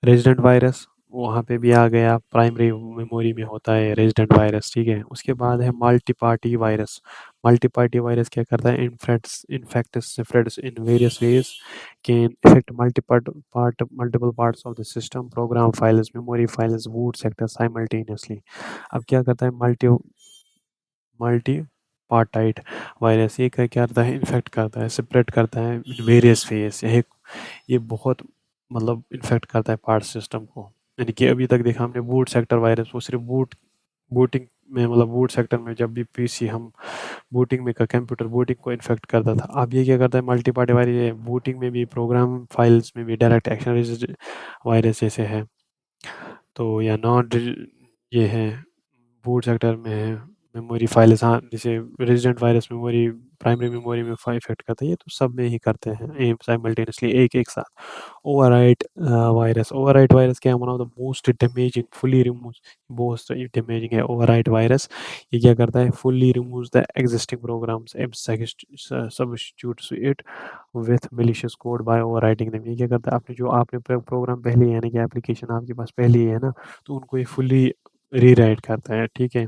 रेजिडेंट वायरस, वहाँ पे भी आ गया, प्राइमरी मेमोरी में होता है रेजिडेंट वायरस, ठीक है। उसके बाद है multi party virus. Multi party virus क्या करता है, infects spreads in various ways, can affect multiple parts of the system, program files, memory files, boot sector simultaneously। अब क्या करता है, मल्टी पार्टाइट वायरस, ये क्या करता है, इन्फेक्ट करता है, स्प्रेड करता है वेरियस फेस, ये बहुत मतलब इन्फेक्ट करता है पार्ट सिस्टम को। यानी कि अभी तक देखा हमने बूट सेक्टर वायरस, वो सिर्फ बूटिंग में, मतलब बूट सेक्टर में जब भी पीसी हम बूटिंग में का कंप्यूटर बूटिंग को इन्फेक्ट करता था। अब ये क्या करता है, मल्टी पार्टी वायरस, ये बूटिंग में भी, प्रोग्राम फाइल्स में भी, डायरेक्ट एक्शन वायरस जैसे है। तो या नॉन ये है, बूट सेक्टर में है, मेमोरी फाइल, हाँ, जैसे resident virus memory, primary memory में इफेक्ट करता है, ये तो सब में ही करते हैं एम साइमल्टेनियसली, एक साथ। ओवरराइट वायरस, ओवरराइट वायरस क्या है, one of the most damaging, fully remove, most damaging है ओवरराइट वायरस। ये क्या करता है, fully removes the existing programs and substitutes it with malicious code by overwriting them. ये क्या करता है, आपने जो आपने प्रोग्राम पहले ही, यानी कि एप्लीकेशन आपके पास पहले ही है ना, तो उनको ये फुल्ली रीराइट करता है, ठीक है।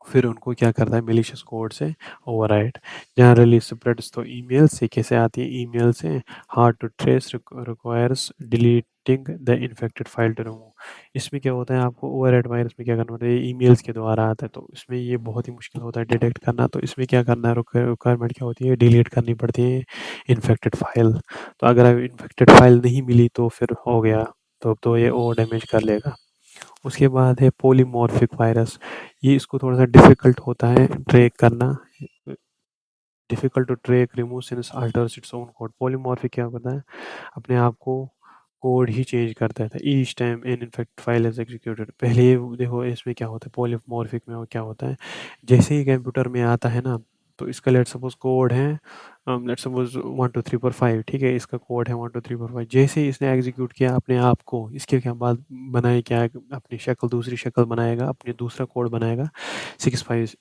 फिर उनको क्या करता है, malicious कोड से overwrite. Generally spreads through email से कैसे आती है, ईमेल से। Hard to trace, requires deleting the infected file to remove. इसमें क्या होता है, आपको ओवरराइट वायरस में क्या करना होता है, ये ईमेल्स के द्वारा आता है, तो इसमें ये बहुत ही मुश्किल होता है डिटेक्ट करना। तो इसमें क्या करना है, रिक्वायरमेंट क्या होती है, डिलीट करनी पड़ती है इन्फेक्टेड फाइल। तो अगर इन्फेक्टेड फाइल नहीं मिली तो फिर हो गया, तो ये ओवर डैमेज कर लेगा। उसके बाद है पॉलीमॉर्फिक वायरस। ये इसको थोड़ा-सा डिफ़िकल्ट होता है ट्रैक करना, difficult to track, remove since alters its own code. Polymorphic क्या होता है, अपने आप को कोड ही चेंज करता था each time an infect file is executed. पहले ये देखो इसमें क्या होता है, पॉलीमॉर्फिक में वो क्या होता है, जैसे ही कंप्यूटर में आता है ना, तो इसका लेट्स सपोज़ कोड है, लेट्स सपोज़ 1 2 3 4 5, ठीक है? इसका कोड है 1 2 3 4 5। जैसे ही इसने एग्ज़ीक्यूट किया अपने आप को, इसके क्या बाद बनाए क्या, अपनी शक्ल, दूसरी शक्ल बनाएगा, अपनी दूसरा कोड बनाएगा, 6 5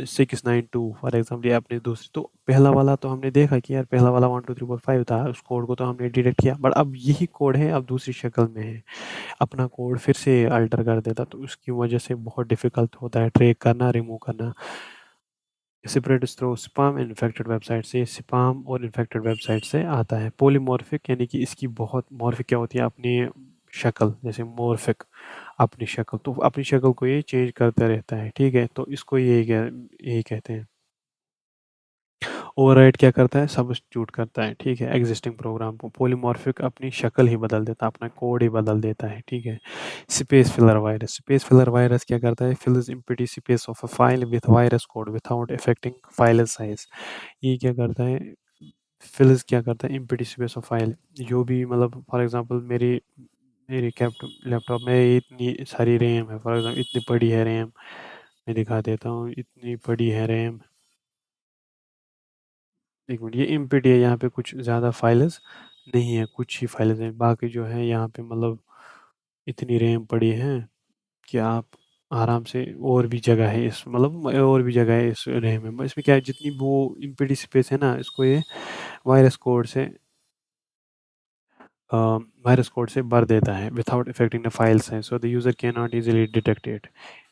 692 फॉर एग्ज़ाम्पल, ये अपनी दूसरी, तो पहला वाला तो हमने देखा कि यार पहला वाला 1 2 3 4 5 था, उस कोड को तो हमने डिटेक्ट किया, बट अब यही कोड है, अब दूसरी शक्ल में है, अपना कोड फिर से अल्टर कर देता, तो उसकी वजह से बहुत डिफ़िकल्ट होता है ट्रैक करना, रिमूव करना। Spreads through spam and infected website से, स्पैम और इन्फेक्टेड वेबसाइट से आता है। पॉलीमॉर्फिक यानी कि इसकी बहुत, मॉर्फिक क्या होती है, अपनी शक्ल, जैसे मॉर्फिक अपनी शक्ल, तो अपनी शक्ल को ये चेंज करता रहता है, ठीक है? तो इसको यही कहते हैं। ओवरराइड क्या करता है? सब्स्टिट्यूट करता है, ठीक है, एग्जिस्टिंग प्रोग्राम को। पॉलीमॉर्फिक अपनी शक्ल ही बदल देता है, अपना कोड ही बदल देता है, ठीक है। Space filler virus, space filler virus क्या करता है? Fills empty space of a file with virus code without affecting file size. ये क्या करता है? फिल्स क्या करता है? एम्प्टी स्पेस ऑफ फाइल, जो भी मतलब फॉर एग्जांपल मेरी मेरी लैपटॉप में इतनी सारी रैम है, फॉर एग्जांपल इतनी बड़ी है रैम, मैं दिखा देता हूँ, इतनी बड़ी है रैम। एक मिनट, ये एमपीटी है, यहाँ पे कुछ ज़्यादा फाइल्स नहीं है, कुछ ही फाइल्स हैं, बाकी जो है यहाँ पे मतलब इतनी रैम पड़ी है कि आप आराम से, और भी जगह है इस मतलब और भी जगह है इस रैम में। इसमें क्या है, जितनी वो एमपीटी स्पेस है ना, इसको ये वायरस कोड से वायरस कोड से भर देता है without affecting the file size, so the user can not easily detect it.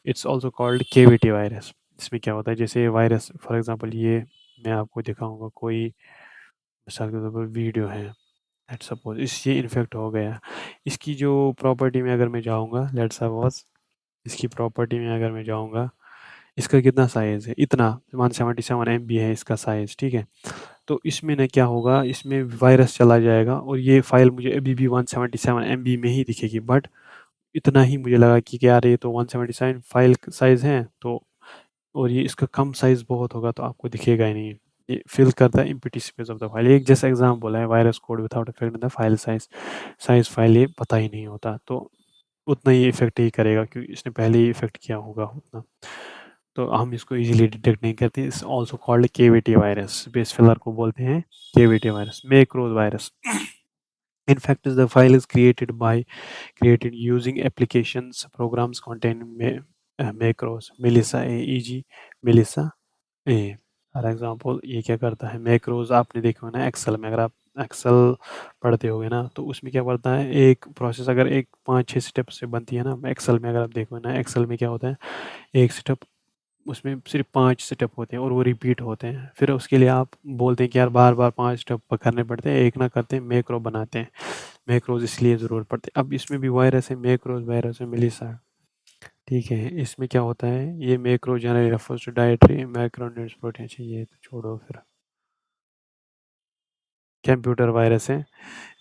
It's also called KVT virus. इसमें क्या होता है, जैसे वायरस फॉर एग्जांपल ये मैं आपको दिखाऊंगा, कोई मिसाल के तौर पर वीडियो है, लेट्स सपोज इस ये इन्फेक्ट हो गया, इसकी जो प्रॉपर्टी में अगर मैं जाऊंगा, लेट्स सपोज इसकी प्रॉपर्टी में अगर मैं जाऊंगा, इसका कितना साइज़ है, इतना 177 MB है इसका साइज़, ठीक है। तो इसमें ना क्या होगा, इसमें वायरस चला जाएगा और ये फाइल मुझे अभी भी 177 MB में ही दिखेगी, बट इतना ही मुझे लगा कि यार ये तो 177 फाइल साइज़ है, तो और ये इसका कम साइज़ बहुत होगा, तो आपको दिखेगा ही नहीं। ये फिल करता है empty space of the file. एक जैसा एग्जांपल है virus code without effect the file size, file ये पता ही नहीं होता, तो उतना ही इफेक्ट ही करेगा क्योंकि इसने पहले ही इफेक्ट किया होगा उतना। तो हम इसको इजीली डिटेक्ट नहीं करते। It's also called KVT virus. Space filler को बोलते हैं KVT virus. Macros virus, in fact the file is created using applications programs containing macros, melissa aeg, melissa A for example ये क्या करता है, मैक्रोज आपने देखा होगा ना एक्सेल में, अगर आप एक्सेल पढ़ते होगे ना, तो उसमें क्या पड़ता है, एक प्रोसेस अगर एक 5-6 स्टेप से बनती है ना, एक्सेल में अगर आप देखो ना, एक्सेल में क्या होता है, एक स्टेप, उसमें सिर्फ 5 स्टेप होते हैं और वो रिपीट होते हैं, फिर उसके लिए आप बोलते हैं कि यार बार बार 5 स्टेप करने पड़ते हैं, एक ना करते हैं मैक्रो बनाते हैं। मैक्रोज इसलिए ज़रूरत पड़ती है। अब इसमें भी वायरस है, मैक्रोज वायरस है, मेलिसा, ठीक है। इसमें क्या होता है, ये macro generally refers to dietary macronutrients protein, चाहिए तो छोड़ो फिर। कंप्यूटर वायरस है,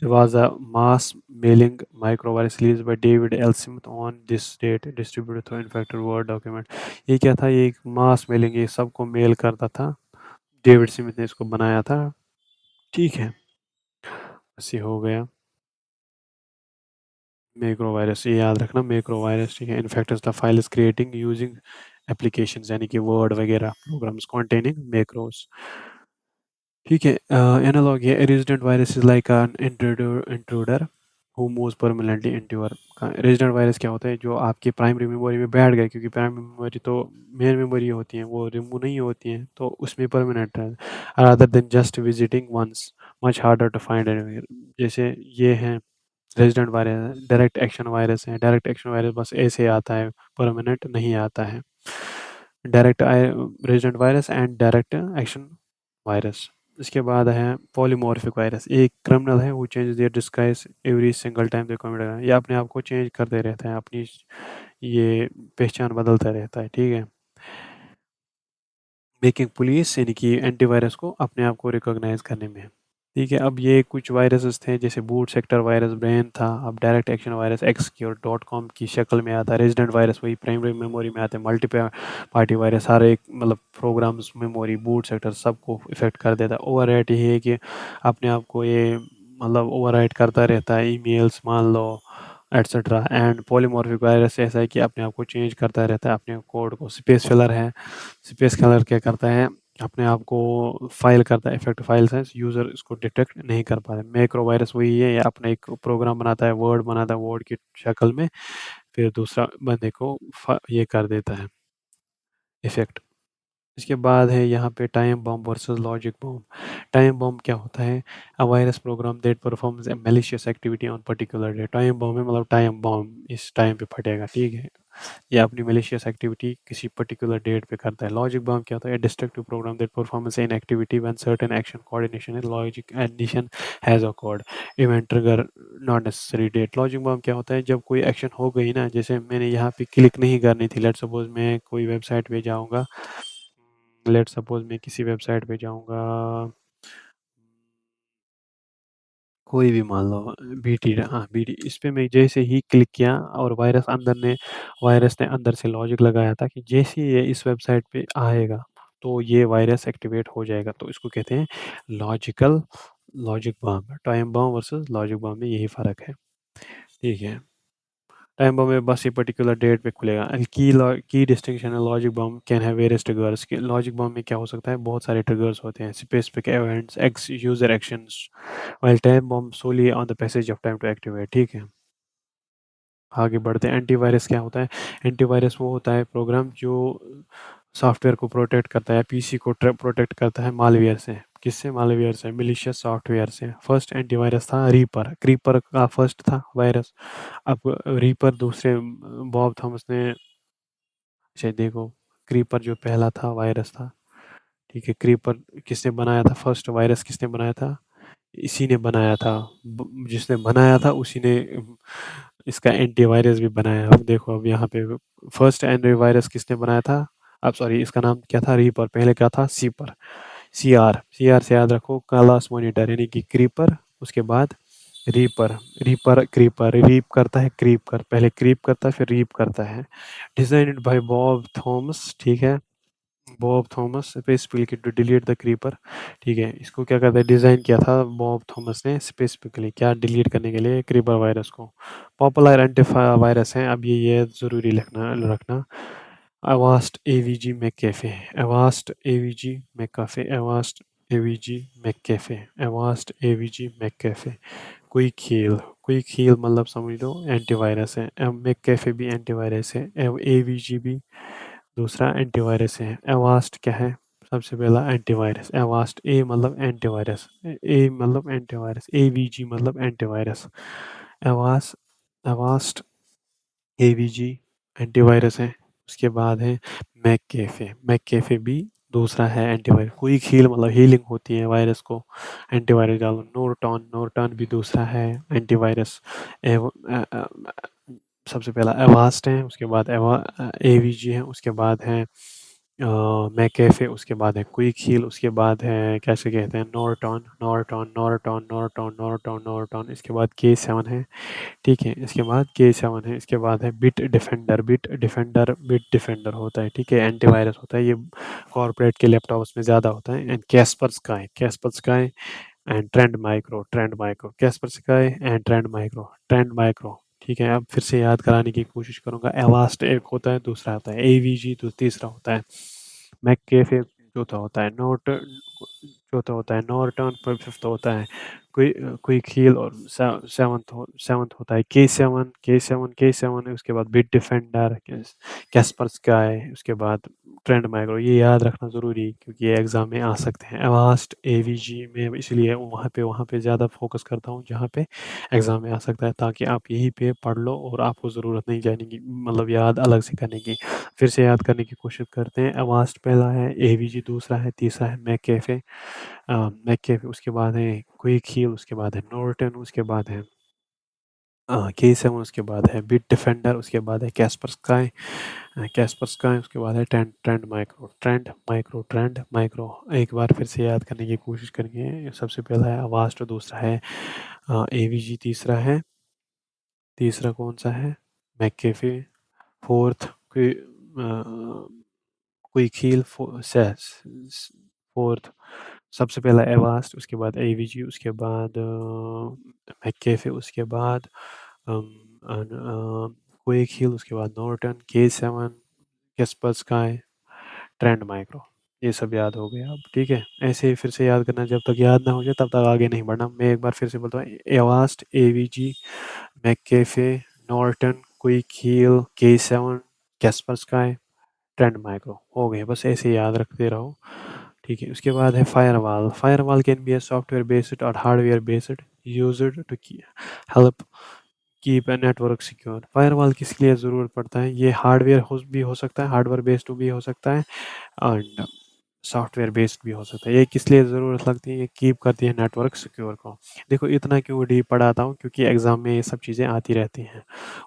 it was a mass mailing microvirus released by David L. Smith on this date, distributed through infected word document। ये क्या था, ये एक मास मेलिंग, ये सबको मेल करता था, डेविड स्मिथ ने इसको बनाया था, ठीक है। ऐसे हो गया मैक्रोवायरस, ये याद रखना मैक्रोवायरस, ठीक है। Infects the file is creating using applications, यानी कि वर्ड वगैरह प्रोग्राम्स कॉन्टेनिंग मैक्रोस, ठीक है। एनालॉग है, resident virus is like an intruder who moves permanently into your. Resident virus क्या होता है, जो आपकी प्राइमरी मेमोरी में बैठ गए, क्योंकि प्राइमरी मेमोरी तो मेन मेमोरी होती है, वो रिमूव नहीं होती हैं, तो उसमें परमानेंट है, other than just visiting once, much harder to find anywhere. जैसे ये हैं resident virus, direct action virus है, डायरेक्ट एक्शन वायरस बस ऐसे आता है, परमानेंट नहीं आता है। Direct resident virus and direct action virus. इसके बाद है पॉलीमॉर्फिक वायरस, एक क्रिमिनल है वो change their disguise every single time they commit, ये अपने आप को चेंज करते रहता है, अपनी ये पहचान बदलता रहता है, ठीक है। मेकिंग पुलिस यानी कि एंटीवायरस को अपने आप को रिकॉग्नाइज करने में, ठीक है। अब ये कुछ वायरसेस थे, जैसे बूट सेक्टर वायरस ब्रेन था, अब डायरेक्ट एक्शन वायरस एक्स की और डॉट कॉम की शक्ल में आता है, रेजिडेंट वायरस वही प्राइमरी मेमोरी में आते हैं, मल्टी पार्टी वायरस हर एक मतलब प्रोग्राम्स मेमोरी बूट सेक्टर सबको इफेक्ट कर देता है। ओवरराइट ये है कि अपने आप को ये मतलब ओवरराइट करता रहता है, ईमेल्स मान लो एटसेट्रा। एंड पॉलीमॉर्फिक वायरस ऐसा है कि अपने आप को चेंज करता रहता है, अपने कोड को। स्पेस फिलर है, स्पेस फिलर क्या करता है, अपने आप को फाइल करता है, इफेक्ट फाइल साइज, यूज़र इसको डिटेक्ट नहीं कर पाता। मैक्रो वायरस वही है, ये अपना एक प्रोग्राम बनाता है, वर्ड बनाता है, वर्ड की शक्ल में, फिर दूसरा बंदे को ये कर देता है इफेक्ट। इसके बाद है यहाँ पे time bomb versus logic bomb. Time bomb क्या होता है, a virus program that performs A malicious activity on particular day. Time bomb है मतलब टाइम बॉम्ब इस टाइम पे फटेगा, ठीक है, या अपनी मैलिशियस एक्टिविटी किसी पर्टिकुलर डेट पे करता है। लॉजिक बम क्या होता है, destructive program that performance in activity when certain action coordination in logic addition has accord, event trigger not necessary date. Logic bomb क्या होता है, जब कोई एक्शन हो गई ना, जैसे मैंने यहाँ पे क्लिक नहीं करनी थी, लेट्स सपोज मैं कोई वेबसाइट पे जाऊँगा, लेट्स सपोज़ मैं किसी वेबसाइट पे जाऊँगा, कोई भी मान लो बीटी, हाँ, बीटी, इस पे मैं जैसे ही क्लिक किया और वायरस ने अंदर से लॉजिक लगाया था कि जैसे ही ये इस वेबसाइट पे आएगा, तो ये वायरस एक्टिवेट हो जाएगा। तो इसको कहते हैं लॉजिकल लॉजिक बम। टाइम बम वर्सेस लॉजिक बम में यही फ़र्क है, ठीक है। टाइम बम में बस ये पर्टिकुलर डेट पे खुलेगा। एंड की डिस्टिंक्शन है, logic bomb can have various triggers. कि लॉजिक बम में क्या हो सकता है, बहुत सारे ट्रिगर्स होते हैं, specific events, x user actions, while time bomb solely on the passage of time to activate, ठीक है। आगे बढ़ते हैं, एंटीवायरस क्या होता है? एंटीवायरस वो होता है प्रोग्राम जो सॉफ्टवेयर को प्रोटेक्ट करता है, पीसी को प्रोटेक्ट करता है मालवेयर से। किससे? मालवेयर से, मिलिशियस सॉफ्टवेयर से। फर्स्ट एंटीवायरस था रीपर, क्रीपर का फर्स्ट था वायरस। अब रीपर दूसरे, बॉब थॉमस ने, शायद देखो, क्रीपर जो पहला था वायरस था, ठीक है। क्रीपर किसने बनाया था? फर्स्ट वायरस किसने बनाया था? इसी ने बनाया था। जिसने बनाया था उसी ने इसका एंटीवायरस भी बनाया। अब देखो, अब यहाँ पे फर्स्ट एंटीवायरस किसने बनाया था? अब सॉरी, इसका नाम क्या था? रीपर। पहले क्या था? सीपर। सीआर से याद रखो, कालास मॉनिटर यानी कि क्रीपर, उसके बाद रीपर। रीपर क्रीपर रीप करता है, क्रीप कर, पहले क्रीप करता है फिर रीप करता है। डिजाइन्ड बाय बॉब थॉमस, ठीक है। Bob Thomas specifically to delete the creeper, ठीक है। इसको क्या करता है, डिज़ाइन किया था बॉब थॉमस ने स्पेसिफिकली, क्या डिलीट करने के लिए? क्रीपर वायरस को। पॉपुलर एंटीवायरस हैं, अब ये ज़रूरी लिखना रखना। Avast AVG McAfee, Avast AVG McAfee, Avast AVG McAfee, Avast AVG McAfee. कोई खेल मतलब समझ लो एंटीवायरस है। मैककेफे भी एंटीवायरस है, एवीजी भी दूसरा एंटीवायरस है। एवास्ट क्या है? सबसे पहला एंटीवायरस। एवास्ट, ए मतलब एंटीवायरस, ए मतलब एंटीवायरस, एवीजी मतलब antivirus. Awas Avast AVG antivirus है। उसके बाद है मैककेफे, मैककेफे भी दूसरा है एंटीवायरस। कोई हील मतलब हीलिंग होती है वायरस को, एंटीवायरस डालो। नोरटॉन, नोरटॉन भी दूसरा है एंटीवायरस। एव, अ, अ, सबसे पहला एवास्ट है, उसके बाद एवीजी है, उसके बाद है मैकेफे, उसके बाद है क्विक हील, उसके बाद है कैसे कहते हैं, नॉर्टॉन, नॉर्टॉन, नॉर्टॉन, नॉर्टॉन, नॉर्टॉन, नॉर्टॉन। इसके बाद K7 है, ठीक है। इसके बाद K7 है, इसके बाद है बिट डिफेंडर होता है, ठीक है। एंटीवायरस होता है ये, कॉर्पोरेट के लैपटॉप्स में ज़्यादा होता है। And Caspar sky and trend micro, Caspar sky and trend micro, ठीक है। अब फिर से याद कराने की कोशिश करूंगा। एवास्ट एक होता है, दूसरा होता है एवीजी, तो तीसरा होता है मैककेफे, चौथा होता है नॉर्टन, पर फिफ्थ होता है क्विक हील, और सेवंथ होता है के सेवन है। उसके बाद बिट डिफेंडर, कैस्पर स्काई, उसके बाद ट्रेंड माइक्रो। ये याद रखना ज़रूरी है क्योंकि ये एग्ज़ाम में आ सकते हैं। अवास्ट एवीजी में इसलिए वहाँ पे ज़्यादा फोकस करता हूँ जहाँ पे एग्ज़ाम में आ सकता है, ताकि आप यहीं पे पढ़ लो और आपको ज़रूरत नहीं जाने की, मतलब याद अलग से करने की। फिर से याद करने की कोशिश करते हैं। अवास्ट पहला है, एवीजी दूसरा है, तीसरा है मैककेफे, उसके बाद है क्विक हील, उसके बाद है नॉर्टन, उसके बाद है K7, उसके बाद है बिट डिफेंडर, उसके बाद है कैस्पर स्काई, उसके बाद है ट्रेंड माइक्रो। एक बार फिर से याद करने की कोशिश करेंगे। सबसे पहला है अवास्ट, दूसरा है एवीजी, तीसरा कौन सा है? मैककेफे, फोर्थ क्विक हील, फोर्थ सबसे पहला एवास्ट, उसके बाद एवीजी, उसके बाद मैककेफे, उसके बाद क्विक हील, उसके बाद Norton, K7, Kaspersky, Trend micro. ये सब याद हो गया अब, ठीक है। ऐसे ही फिर से याद करना, जब तक याद ना हो जाए तब तक आगे नहीं बढ़ना। मैं एक बार फिर से बोलता हूँ, Avast, AVG, McAfee, Norton, Quick Heal, K7, Kaspersky, Trend Micro. हो गए, बस ऐसे याद रखते रहो, ठीक है। उसके बाद है firewall. Firewall can be a software based और hardware based, used to help keep a network secure. Firewall किस लिए ज़रूरत पड़ता है? ये हार्डवेयर भी हो सकता है, हार्डवेयर बेस्ड भी हो सकता है, एंड सॉफ्टवेयर बेस्ड भी हो सकता है। ये किस लिए ज़रूरत लगती है? ये कीप करती है नेटवर्क सिक्योर को। देखो इतना क्यों डीप पढ़ाता हूँ, क्योंकि एग्ज़ाम में ये सब चीज़ें आती रहती हैं।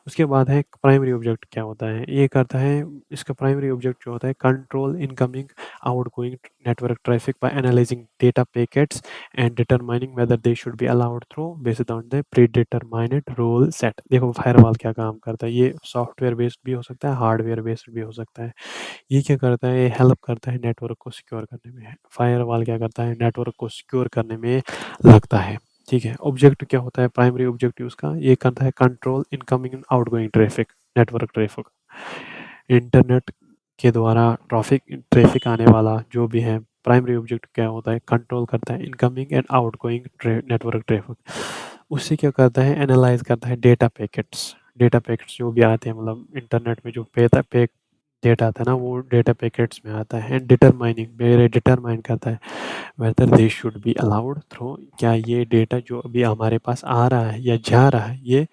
उसके बाद है प्राइमरी ऑब्जेक्ट क्या होता है? ये करता है, इसका प्राइमरी ऑब्जेक्ट जो होता है, control incoming outgoing network traffic by analysing data packets and determining whether they should be allowed through based on the predetermined rule set. देखो फायरवॉल क्या काम करता है? ये सॉफ्टवेयर बेस्ड भी हो सकता है, हार्डवेयर बेस्ड भी हो सकता है। ये क्या करता है? ये हेल्प करता है नेटवर्क को सिक्योर करने में। फायरवॉल क्या करता है? नेटवर्क को सिक्योर करने में लगता है। ठीक है। ऑब्जेक्ट क्या होता है? प्राइमरी ऑब्जेक्टिव उसका ये करता है control incoming and outgoing traffic, network traffic. Internet के द्वारा ट्रैफिक ट्रैफिक आने वाला जो भी है, प्राइमरी ऑब्जेक्ट क्या होता है? कंट्रोल करता है incoming and outgoing network traffic. उससे क्या करता है? एनालाइज करता है डेटा पैकेट्स। डेटा पैकेट्स जो भी आते हैं, मतलब इंटरनेट में जो पेता पे डेटा आता है ना, वो डेटा पैकेट्स में आता है। एंड डिटरमाइनिंग, मेरे डिटरमाइन करता है weather they should be allowed through, क्या ये डेटा जो अभी हमारे पास आ रहा है या जा रहा है, ये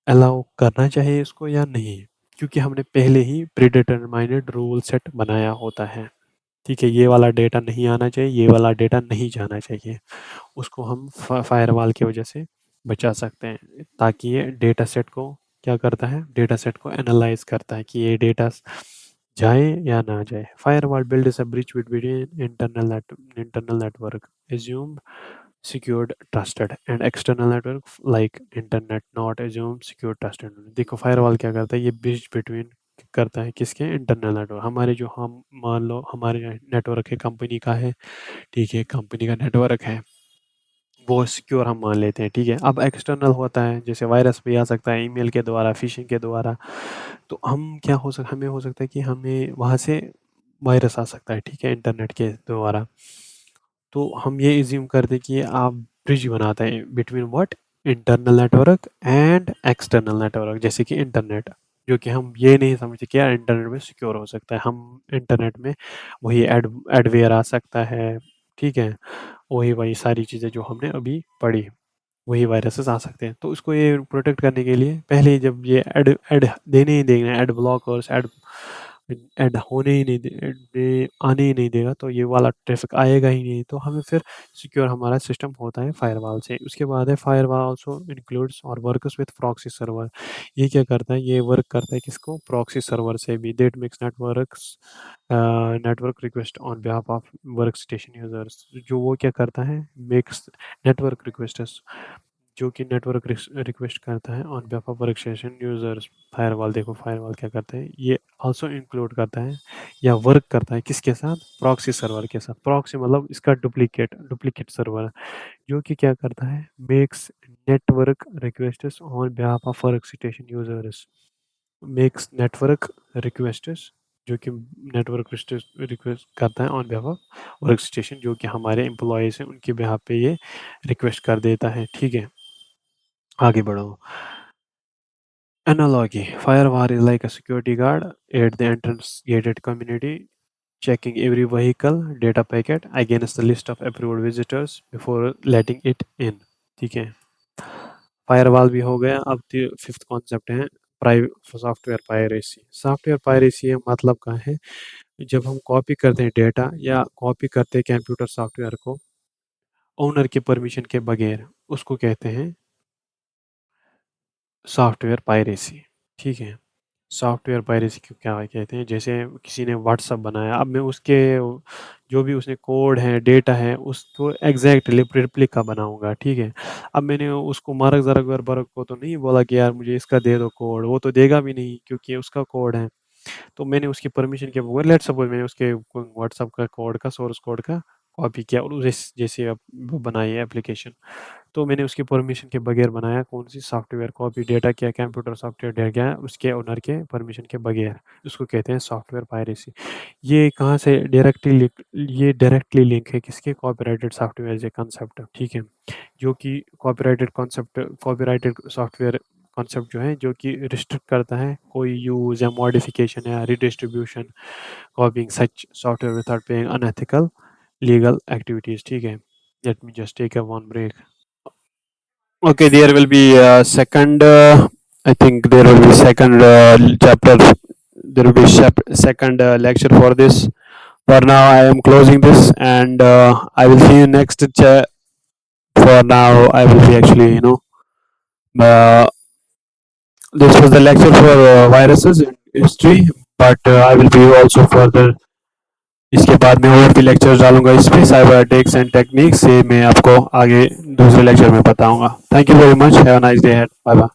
अलाउ करना चाहिए इसको या नहीं, क्योंकि हमने पहले ही प्रीडिटरमाइंड रूल सेट बनाया होता है। ठीक है, ये वाला डेटा नहीं आना चाहिए, ये वाला डेटा नहीं जाना चाहिए। उसको हम फायरवॉल की वजह से बचा सकते हैं, ताकि ये डेटा सेट को क्या करता है? डेटा सेट को एनालाइज करता है कि ये डेटा जाए या ना जाए। Firewall build a bridge between internal network assumed secured trusted and external network like internet not assumed secure trusted। देखो फायरवॉल क्या करता है? ये ब्रिज बिटवीन करता है किसके? इंटरनल नेटवर्क हमारे, जो हम मान लो हमारे नेटवर्क है कंपनी का है, ठीक है, कंपनी का नेटवर्क है, वो सिक्योर हम मान लेते हैं। ठीक है। अब एक्सटर्नल होता है, जैसे वायरस भी आ सकता है ईमेल के द्वारा, फिशिंग के द्वारा। तो हम क्या हो सक हमें हो सकता है कि हमें वहाँ से वायरस आ सकता है, ठीक है, इंटरनेट के द्वारा। तो हम ये एज्यूम करते हैं कि आप ब्रिज बनाते हैं between what? Internal network and external network, जैसे कि इंटरनेट, जो कि हम ये नहीं समझते कि यार इंटरनेट में सिक्योर हो सकता है। हम इंटरनेट में वही एडवेयर आ सकता है, ठीक है, वही वही सारी चीज़ें जो हमने अभी पढ़ी, वही वायरसेस आ सकते हैं। तो उसको ये प्रोटेक्ट करने के लिए पहले ही जब ये ऐड ऐड देने ही देना, ऐड ब्लॉकर्स, ऐड ऐड होने ही नहीं आने ही नहीं देगा, तो ये वाला ट्रैफिक आएगा ही नहीं। तो हमें फिर सिक्योर हमारा सिस्टम होता है फायरवॉल से। उसके बाद है फायरवॉल आल्सो इंक्लूड्स और वर्क्स विद प्रॉक्सी सर्वर। ये क्या करता है? ये वर्क करता है किसको? प्रॉक्सी सर्वर से भी। That makes network request on behalf of work station users. जो वो क्या करता है? मेक्स नेटवर्क रिक्वेस्ट्स, जो कि नेटवर्क रिक्वेस्ट करता है on behalf of workstation users. Firewall, देखो फायरवॉल क्या करता है? ये आल्सो इंक्लूड करता है या वर्क करता है किसके साथ? प्रॉक्सी सर्वर के साथ। प्रॉक्सी मतलब इसका डुप्लीकेट डुप्लीकेट सर्वर, जो कि क्या करता है? Makes network requests on behalf of workstation users. Makes network requests, जो कि नेटवर्क रिक्वेस्ट करता है on behalf of work station, जो कि हमारे एम्प्लॉयज़ हैं उनके बिहाफ पे ये रिक्वेस्ट कर देता है। ठीक है, आगे बढ़ो। Analogy: Firewall is like a security guard at the entrance gated community, checking every vehicle data packet against the list of approved visitors before letting it in। ठीक है, फायरवॉल भी हो गया। अब फिफ्थ कॉन्सेप्ट है सॉफ्टवेयर पायरेसी। सॉफ्टवेयर पायरेसी मतलब क्या है? जब हम कॉपी करते हैं डेटा या कॉपी करते हैं कंप्यूटर सॉफ्टवेयर को ओनर के परमिशन के बगैर, उसको कहते हैं सॉफ्टवेयर पायरेसी। ठीक है। सॉफ्टवेयर पायरेसी को क्या कहते हैं? जैसे किसी ने व्हाट्सएप बनाया, अब मैं उसके जो भी उसने कोड है, डेटा है, उसको एग्जैक्टली रेप्लिका बनाऊंगा। ठीक है। अब मैंने उसको मार्क जरकबर्ग को तो नहीं बोला कि यार मुझे इसका दे दो कोड, वो तो देगा भी नहीं क्योंकि उसका कोड है। तो मैंने उसकी परमिशन के बगैर, लेट्स सपोज मैंने उसके व्हाट्सएप का कोड का सोर्स कोड का कॉपी किया और उसे जैसे अब वो बनाई एप्लीकेशन, तो मैंने उसकी परमिशन के बगैर बनाया। कौन सी? सॉफ्टवेयर कॉपी, डेटा किया कंप्यूटर सॉफ्टवेयर डर गया उसके ओनर के परमिशन के बगैर, उसको कहते हैं सॉफ्टवेयर पायरेसी। ये कहाँ से डायरेक्टली ये डायरेक्टली लिंक है किसके? कॉपीराइटेड सॉफ्टवेयर के कंसेप्ट। ठीक है, जो कि copyrighted concept, copyrighted software concept जो है, जो कि रिस्ट्रिक्ट करता है कोई यूज़ या मॉडिफिकेशन या redistribution copying such software without paying unethical legal activities. ठीक है, let me just take a one break. Okay, there will be a second. I think there will be second chapter. There will be second lecture for this. For now, I am closing this, and I will see you next. For now, I will be actually, uh, this was the lecture for viruses in history, but I will be also further इसके बाद मैं और भी lectures डालूंगा इस पे cyber attacks and techniques से मैं आपको आगे दूसरे लेक्चर में बताऊंगा. Thank you very much. Have a nice day. Bye bye.